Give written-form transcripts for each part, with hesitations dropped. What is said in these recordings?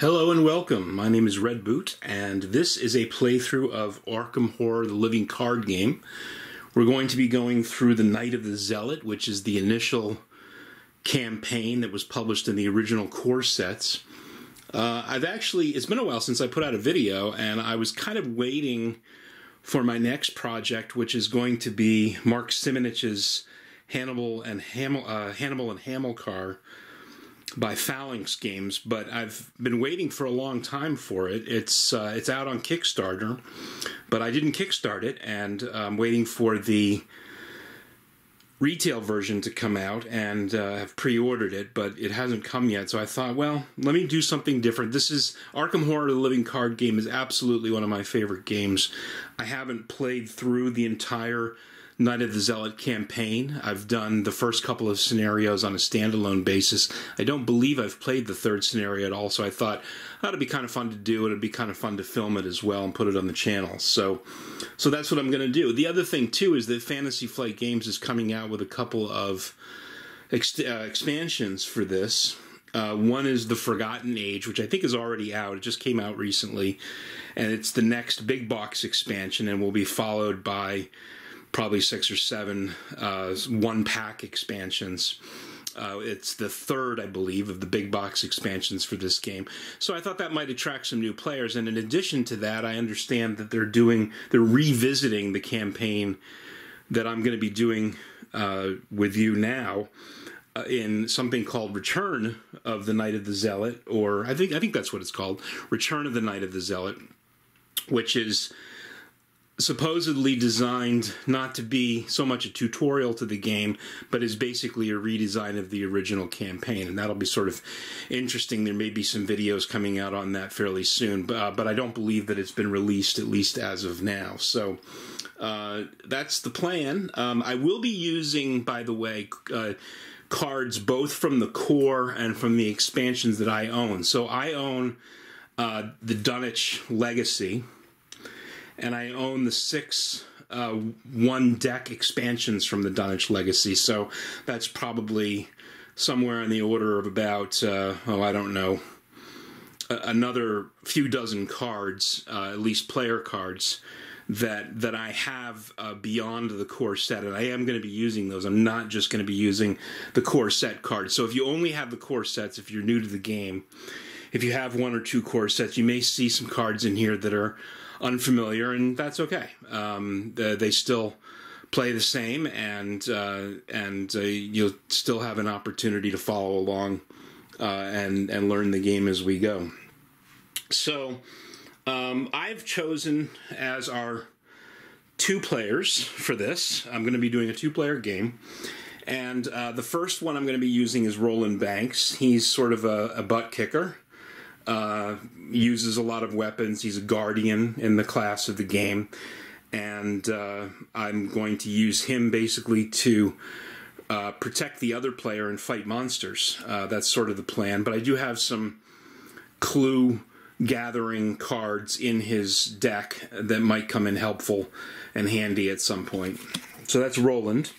Hello and welcome. My name is Redboot, and this is a playthrough of Arkham Horror, the living card game. We're going to be going through the Night of the Zealot, which is the initial campaign that was published in the original core sets. It's been a while since I put out a video, and I was kind of waiting for my next project, which is going to be Mark Simonich's Hannibal and Hamilcar by Phalanx Games, but I've been waiting for a long time for it. It's out on Kickstarter, but I didn't kickstart it, and I'm waiting for the retail version to come out, and have pre-ordered it, but it hasn't come yet. So I thought, well, let me do something different. This is Arkham Horror, the living card game, is absolutely one of my favorite games. I haven't played through the entire Night of the Zealot campaign. I've done the first couple of scenarios on a standalone basis. I don't believe I've played the third scenario at all, so I thought that'd be kind of fun to do. It'd be kind of fun to film it as well and put it on the channel. So that's what I'm going to do. The other thing, too, is that Fantasy Flight Games is coming out with a couple of expansions for this. One is The Forgotten Age, which I think is already out. It just came out recently, and it's the next big box expansion, and will be followed by probably 6 or 7 one-pack expansions. It's the third, I believe, of the big box expansions for this game. So I thought that might attract some new players. And in addition to that, I understand that they're revisiting the campaign that I'm going to be doing with you now in something called Return of the Night of the Zealot, or I think that's what it's called, Return of the Night of the Zealot, which is supposedly designed not to be so much a tutorial to the game, but is basically a redesign of the original campaign, and that'll be sort of interesting. There may be some videos coming out on that fairly soon, but I don't believe that it's been released, at least as of now. So that's the plan. I will be using, by the way, cards both from the core and from the expansions that I own. So I own the Dunwich Legacy, and I own the 6 one-deck expansions from the Dunwich Legacy, so that's probably somewhere in the order of about, I don't know, another few dozen cards, at least player cards, that I have beyond the core set, and I am going to be using those. I'm not just going to be using the core set cards. So if you only have the core sets, if you're new to the game, if you have 1 or 2 core sets, you may see some cards in here that are unfamiliar, and that's okay. They still play the same, and you'll still have an opportunity to follow along and learn the game as we go. So I've chosen as our 2 players for this. I'm going to be doing a 2-player game, and the first one I'm going to be using is Roland Banks. He's sort of a butt kicker. Uses a lot of weapons. He's a guardian in the class of the game, and I'm going to use him basically to protect the other player and fight monsters. That's sort of the plan, but I do have some clue gathering cards in his deck that might come in helpful and handy at some point. So that's Roland.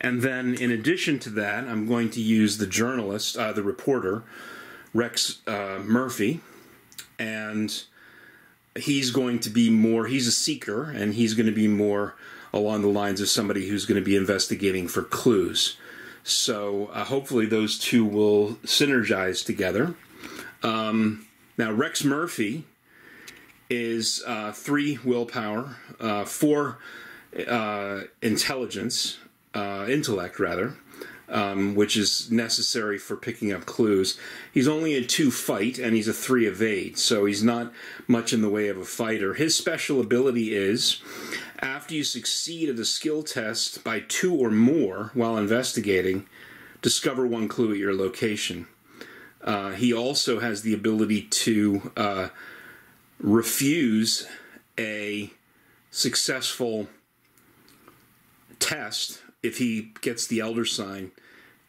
And then in addition to that, I'm going to use the journalist, the reporter, Rex Murphy, and he's going to be more, he's a seeker, and he's going to be more along the lines of somebody who's going to be investigating for clues. So hopefully those two will synergize together. Now Rex Murphy is 3 willpower, 4 intellect rather, which is necessary for picking up clues. He's only a 2 fight, and he's a 3 evade, so he's not much in the way of a fighter. His special ability is, after you succeed at a skill test by 2 or more while investigating, discover 1 clue at your location. He also has the ability to refuse a successful test if he gets the Elder Sign,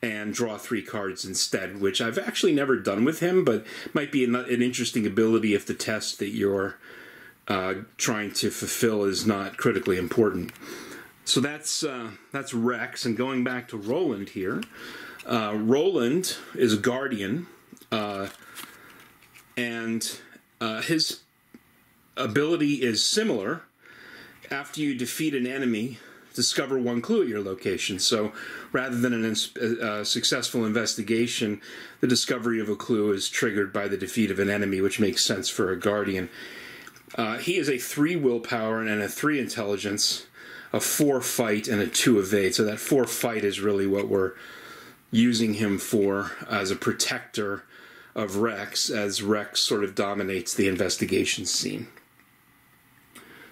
and draw 3 cards instead, which I've actually never done with him, but might be an interesting ability if the test that you're trying to fulfill is not critically important. So that's Rex, and going back to Roland here, Roland is a guardian. and his ability is similar. After you defeat an enemy, discover one clue at your location. So rather than a successful investigation, the discovery of a clue is triggered by the defeat of an enemy, which makes sense for a Guardian. He is a 3 willpower and a 3 intelligence, a 4 fight, and a 2 evade. So that 4 fight is really what we're using him for as a protector of Rex, as Rex sort of dominates the investigation scene.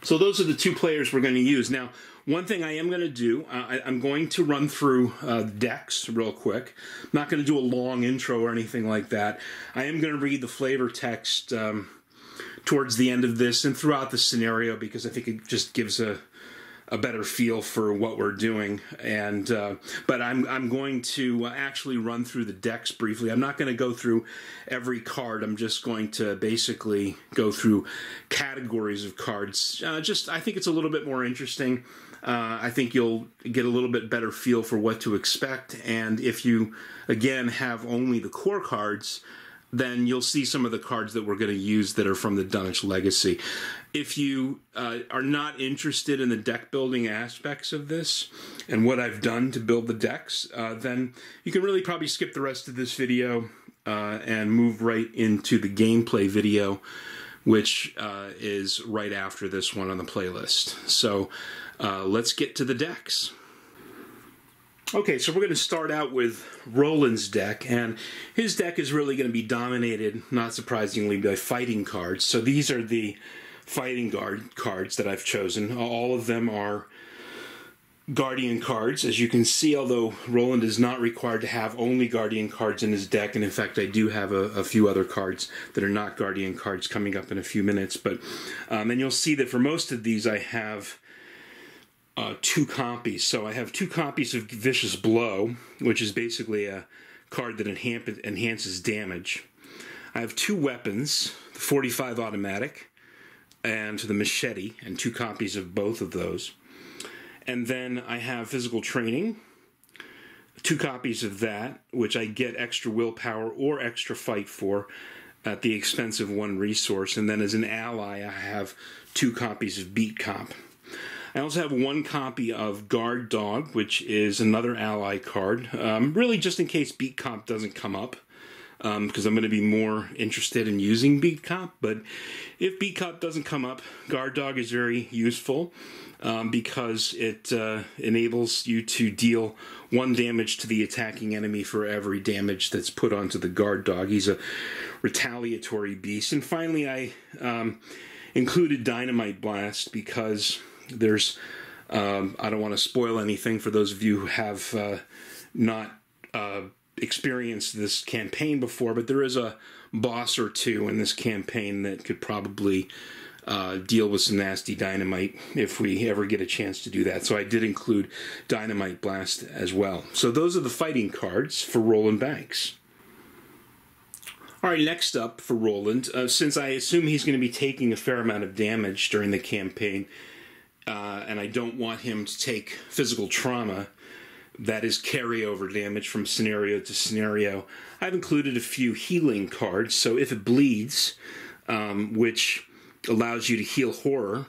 So those are the 2 players we're going to use. Now, one thing I am going to do, I'm going to run through decks real quick. I'm not going to do a long intro or anything like that. I am going to read the flavor text towards the end of this and throughout the scenario, because I think it just gives a better feel for what we're doing. And but I'm going to actually run through the decks briefly. I'm not going to go through every card. I'm just going to basically go through categories of cards. I think it's a little bit more interesting. I think you'll get a little bit better feel for what to expect. And if you, again, have only the core cards, then you'll see some of the cards that we're going to use that are from the Dunwich Legacy. If you are not interested in the deck building aspects of this and what I've done to build the decks, then you can really probably skip the rest of this video and move right into the gameplay video, which is right after this one on the playlist. So let's get to the decks. Okay, so we're going to start out with Roland's deck, and his deck is really going to be dominated, not surprisingly, by fighting cards. So these are the fighting guard cards that I've chosen. All of them are Guardian cards. As you can see, although Roland is not required to have only Guardian cards in his deck, and in fact I do have a few other cards that are not Guardian cards coming up in a few minutes, but and you'll see that for most of these I have 2 copies. So I have 2 copies of Vicious Blow, which is basically a card that enhances damage. I have 2 weapons, the 45 automatic and the machete, and 2 copies of both of those. And then I have Physical Training, 2 copies of that, which I get extra willpower or extra fight for at the expense of 1 resource. And then as an ally, I have 2 copies of Beat Comp. I also have 1 copy of Guard Dog, which is another ally card, really just in case Beat Comp doesn't come up, because I'm going to be more interested in using Beat Comp. But if Beat Comp doesn't come up, Guard Dog is very useful because it enables you to deal 1 damage to the attacking enemy for every damage that's put onto the Guard Dog. He's a retaliatory beast. And finally, I included Dynamite Blast because there's, I don't want to spoil anything for those of you who have not experienced this campaign before, but there is a boss or 2 in this campaign that could probably deal with some nasty dynamite if we ever get a chance to do that. So I did include Dynamite Blast as well. So those are the fighting cards for Roland Banks. All right, next up for Roland, since I assume he's going to be taking a fair amount of damage during the campaign, and I don't want him to take physical trauma, that is carryover damage from scenario to scenario, I've included a few healing cards. So if it bleeds, which allows you to heal horror,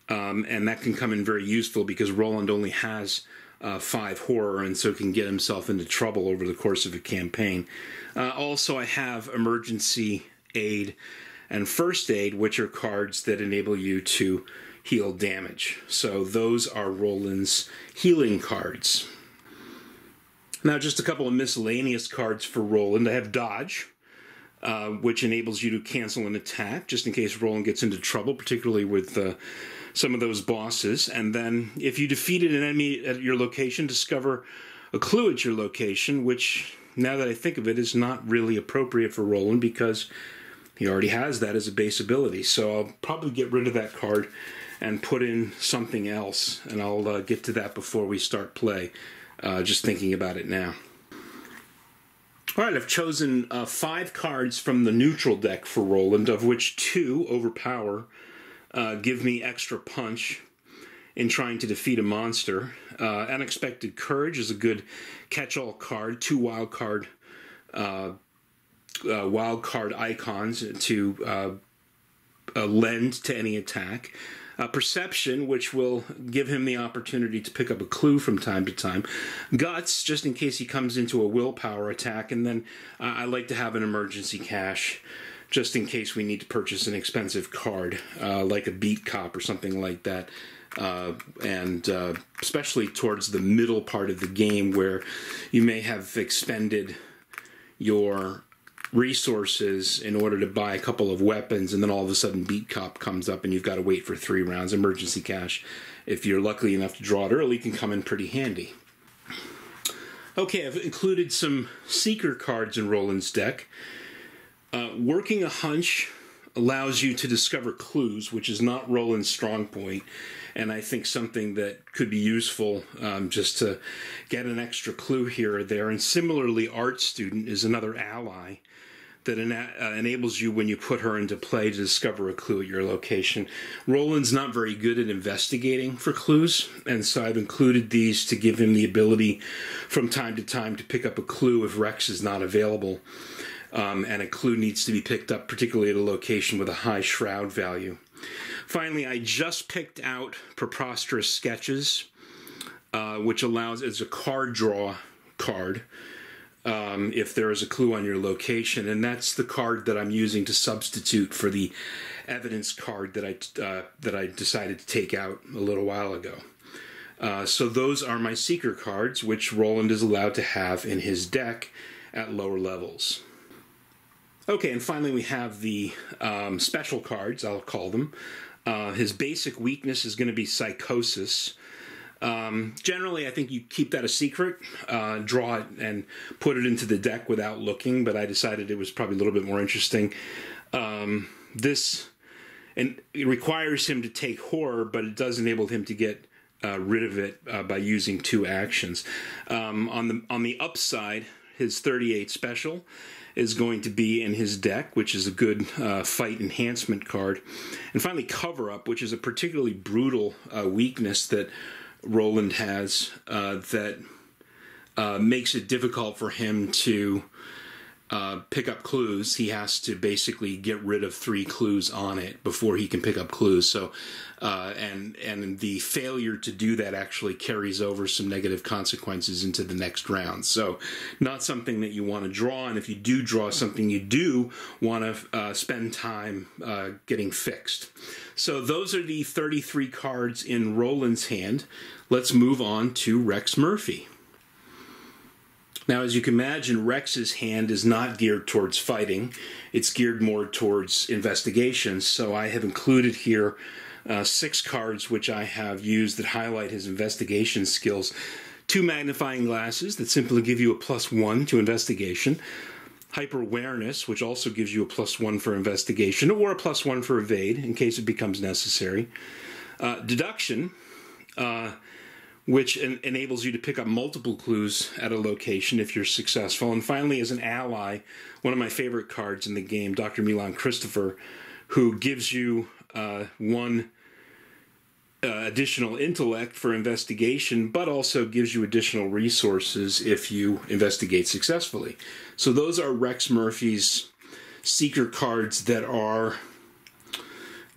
and that can come in very useful because Roland only has 5 horror, and so can get himself into trouble over the course of a campaign. Also, I have emergency aid and first aid, which are cards that enable you to heal damage. So those are Roland's healing cards. Now, just a couple of miscellaneous cards for Roland. I have Dodge, which enables you to cancel an attack, just in case Roland gets into trouble, particularly with some of those bosses. And then, if you defeated an enemy at your location, discover a clue at your location, which, now that I think of it, is not really appropriate for Roland because he already has that as a base ability. So I'll probably get rid of that card and put in something else, and I'll get to that before we start play, just thinking about it now. All right, I've chosen 5 cards from the neutral deck for Roland, of which 2 overpower, give me extra punch in trying to defeat a monster. Unexpected Courage is a good catch-all card, 2 wild card wild card icons to lend to any attack. Perception, which will give him the opportunity to pick up a clue from time to time. Guts, just in case he comes into a willpower attack. And then I like to have an emergency cash, just in case we need to purchase an expensive card, like a beat cop or something like that. And especially towards the middle part of the game, where you may have expended your resources in order to buy a couple of weapons, and then all of a sudden beat cop comes up and you've got to wait for 3 rounds. Emergency cash, if you're lucky enough to draw it early, can come in pretty handy. Okay, I've included some seeker cards in Roland's deck. Working a hunch allows you to discover clues, which is not Roland's strong point, and I think something that could be useful just to get an extra clue here or there. And similarly, Art Student is another ally that enables you, when you put her into play, to discover a clue at your location. Roland's not very good at investigating for clues, and so I've included these to give him the ability from time to time to pick up a clue if Rex is not available. And a clue needs to be picked up, particularly at a location with a high shroud value. Finally, I just picked out Preposterous Sketches, which allows, as a card draw card, if there is a clue on your location, and that's the card that I'm using to substitute for the evidence card that I decided to take out a little while ago. So those are my seeker cards, which Roland is allowed to have in his deck at lower levels. Okay, and finally we have the special cards, I'll call them. His basic weakness is going to be Psychosis. Generally, I think you keep that a secret, draw it and put it into the deck without looking, but I decided it was probably a little bit more interesting. And it requires him to take horror, but it does enable him to get rid of it by using 2 actions. On the upside, his 38 special is going to be in his deck, which is a good fight enhancement card. And finally, Cover Up, which is a particularly brutal weakness that Roland has that makes it difficult for him to pick up clues. He has to basically get rid of 3 clues on it before he can pick up clues. So, and the failure to do that actually carries over some negative consequences into the next round. So, not something that you want to draw. And if you do draw something, you do want to spend time getting fixed. So those are the 33 cards in Roland's hand. Let's move on to Rex Murphy. Now, as you can imagine, Rex's hand is not geared towards fighting. It's geared more towards investigation. So I have included here 6 cards which I have used that highlight his investigation skills. 2 magnifying glasses that simply give you a +1 to investigation. Hyper-awareness, which also gives you a +1 for investigation, or a +1 for evade in case it becomes necessary. Deduction, which enables you to pick up multiple clues at a location if you're successful. And finally, as an ally, one of my favorite cards in the game, Dr. Milan Christopher, who gives you 1 additional intellect for investigation, but also gives you additional resources if you investigate successfully. So those are Rex Murphy's seeker cards that are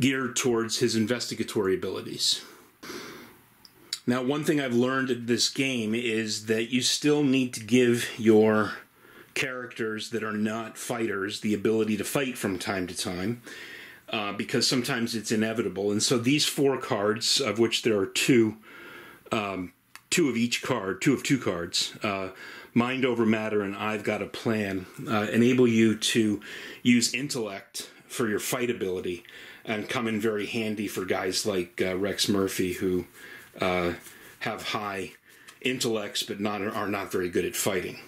geared towards his investigatory abilities. Now, one thing I've learned in this game is that you still need to give your characters that are not fighters the ability to fight from time to time, because sometimes it's inevitable. And so these 4 cards, of which there are 2 of each card, 2 of 2 cards, Mind Over Matter and I've Got a Plan, enable you to use intellect for your fight ability and come in very handy for guys like Rex Murphy, who have high intellects but are not very good at fighting.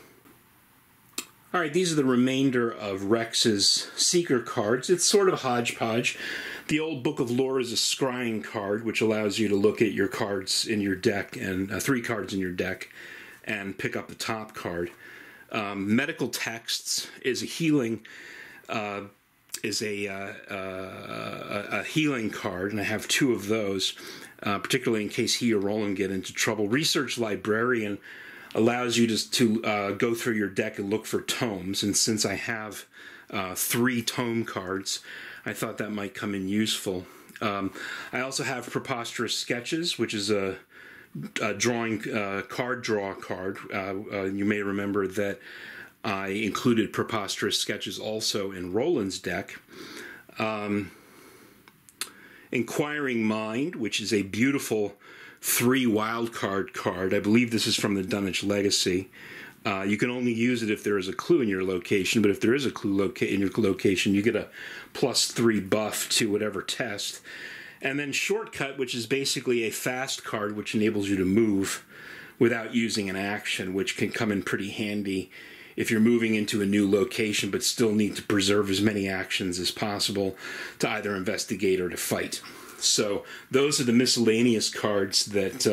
All right, these are the remainder of Rex's seeker cards. It's sort of a hodgepodge. The old Book of Lore is a scrying card, which allows you to look at your cards in your deck, and 3 cards in your deck, and pick up the top card. Medical Texts is a healing a healing card, and I have 2 of those, particularly in case he or Roland get into trouble. Research Librarian allows you to go through your deck and look for tomes. And since I have 3 tome cards, I thought that might come in useful. I also have Preposterous Sketches, which is a drawing card draw card. You may remember that I included Preposterous Sketches also in Roland's deck. Inquiring Mind, which is a beautiful 3 wildcard card. I believe this is from the Dunwich Legacy. You can only use it if there is a clue in your location, but if there is a clue in your location, you get a +3 buff to whatever test. And then Shortcut, which is basically a fast card which enables you to move without using an action, which can come in pretty handy if you're moving into a new location but still need to preserve as many actions as possible to either investigate or to fight. So those are the miscellaneous cards that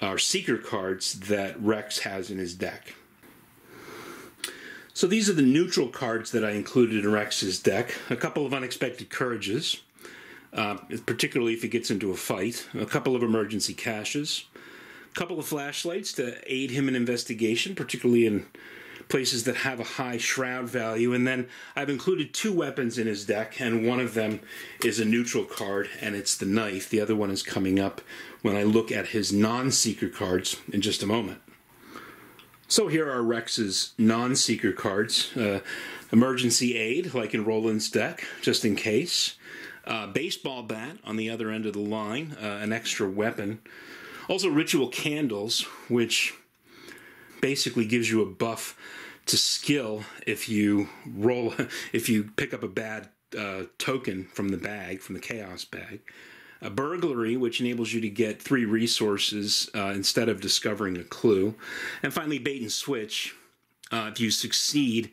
are Seeker cards that Rex has in his deck. So these are the neutral cards that I included in Rex's deck. A couple of Unexpected Courages, particularly if he gets into a fight. A couple of Emergency Caches. A couple of Flashlights to aid him in investigation, particularly in places that have a high shroud value. And then I've included 2 weapons in his deck, and one of them is a neutral card, and it's the knife. The other one is coming up when I look at his non-Seeker cards in just a moment. So here are Rex's non-Seeker cards. Emergency Aid, like in Roland's deck, just in case. Baseball Bat on the other end of the line, an extra weapon. Also Ritual Candles, which basically gives you a buff to skill if you pick up a bad token from the bag, from the Chaos bag. A Burglary, which enables you to get 3 resources instead of discovering a clue. And finally, Bait and Switch. If you succeed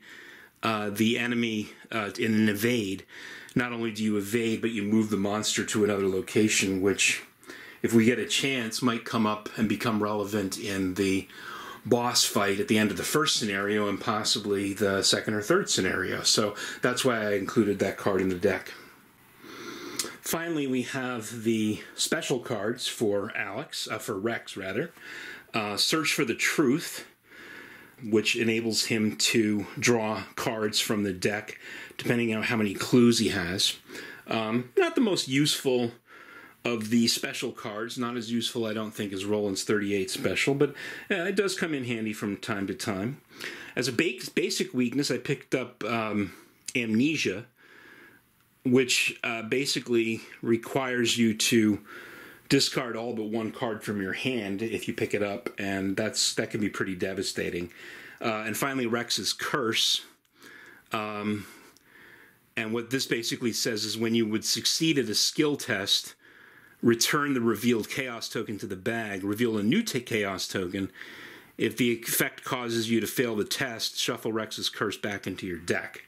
the enemy in an evade, not only do you evade, but you move the monster to another location, which, if we get a chance, might come up and become relevant in the boss fight at the end of the first scenario and possibly the second or third scenario. So that's why I included that card in the deck. Finally, we have the special cards for Rex. Search for the Truth, which enables him to draw cards from the deck depending on how many clues he has. Not the most useful of the special cards, not as useful, I don't think, as Roland's 38 special, but it does come in handy from time to time. As a basic weakness, I picked up Amnesia, which basically requires you to discard all but 1 card from your hand if you pick it up, and that can be pretty devastating. And finally, Rex's Curse. And what this basically says is when you would succeed at a skill test, return the revealed Chaos token to the bag, reveal a new Chaos token. If the effect causes you to fail the test, shuffle Rex's Curse back into your deck.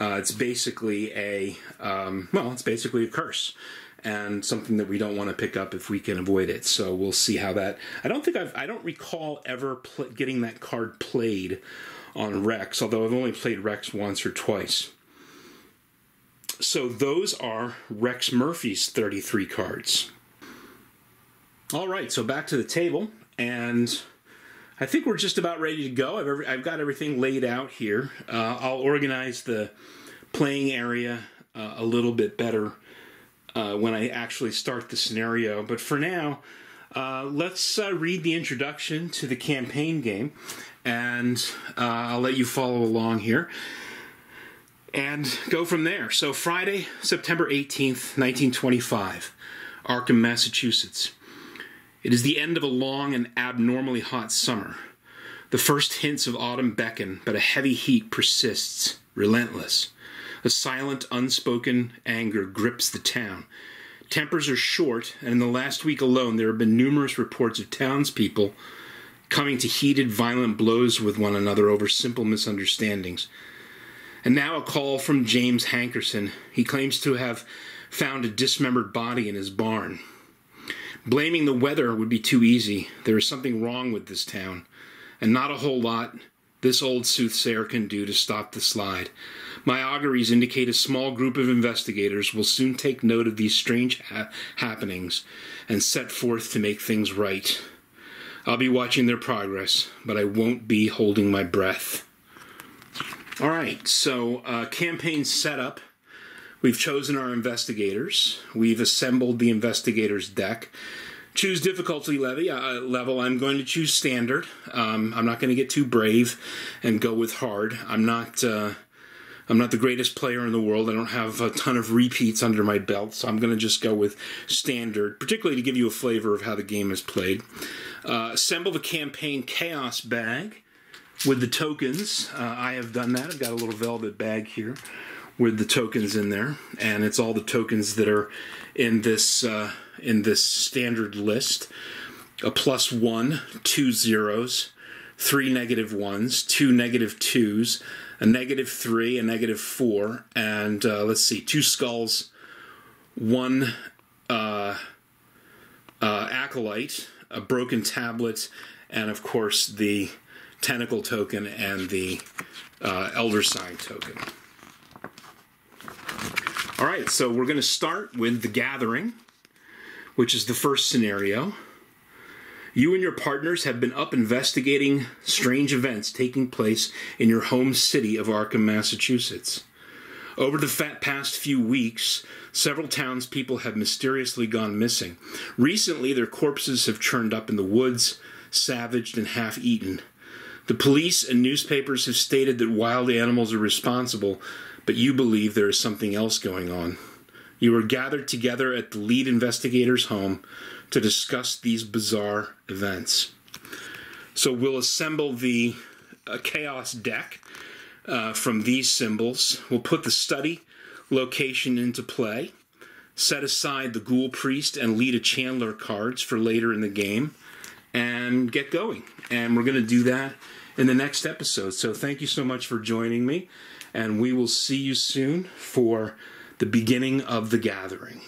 It's basically a curse, and something that we don't want to pick up if we can avoid it. So we'll see how that. I don't recall ever getting that card played on Rex, although I've only played Rex once or twice. So those are Rex Murphy's 33 cards. All right, so back to the table, and I think we're just about ready to go. I've got everything laid out here. I'll organize the playing area a little bit better when I actually start the scenario. But for now, let's read the introduction to the campaign game, and I'll let you follow along here and go from there. So Friday, September 18th, 1925, Arkham, Massachusetts. It is the end of a long and abnormally hot summer. The first hints of autumn beckon, but a heavy heat persists, relentless. A silent, unspoken anger grips the town. Tempers are short, and in the last week alone there have been numerous reports of townspeople coming to heated, violent blows with one another over simple misunderstandings. And now a call from James Hankerson. He claims to have found a dismembered body in his barn. Blaming the weather would be too easy. There is something wrong with this town, and not a whole lot this old soothsayer can do to stop the slide. My auguries indicate a small group of investigators will soon take note of these strange happenings and set forth to make things right. I'll be watching their progress, but I won't be holding my breath. Alright, so campaign setup. We've chosen our investigators. We've assembled the investigators deck. Choose difficulty level. I'm going to choose standard. I'm not going to get too brave and go with hard. I'm not the greatest player in the world. I don't have a ton of repeats under my belt, so I'm going to just go with standard, particularly to give you a flavor of how the game is played. Assemble the campaign chaos bag with the tokens. I have done that. I've got a little velvet bag here with the tokens in there, and it's all the tokens that are in this standard list. A +1, 2 zeros, 3 -1s, 2 -2s, a -3, a -4, and let's see, 2 skulls, 1 acolyte, a broken tablet, and of course the tentacle token and the elder sign token. Alright, so we're going to start with the gathering, which is the first scenario. You and your partners have been up investigating strange events taking place in your home city of Arkham, Massachusetts. Over the past few weeks, several townspeople have mysteriously gone missing. Recently, their corpses have churned up in the woods, savaged and half-eaten. The police and newspapers have stated that wild animals are responsible, but you believe there is something else going on. You are gathered together at the lead investigator's home to discuss these bizarre events. So we'll assemble the chaos deck from these symbols. We'll put the study location into play, set aside the Ghoul Priest and Lead a Chandler cards for later in the game, and get going. And we're going to do that in the next episode. So thank you so much for joining me, and we will see you soon for the beginning of the gathering.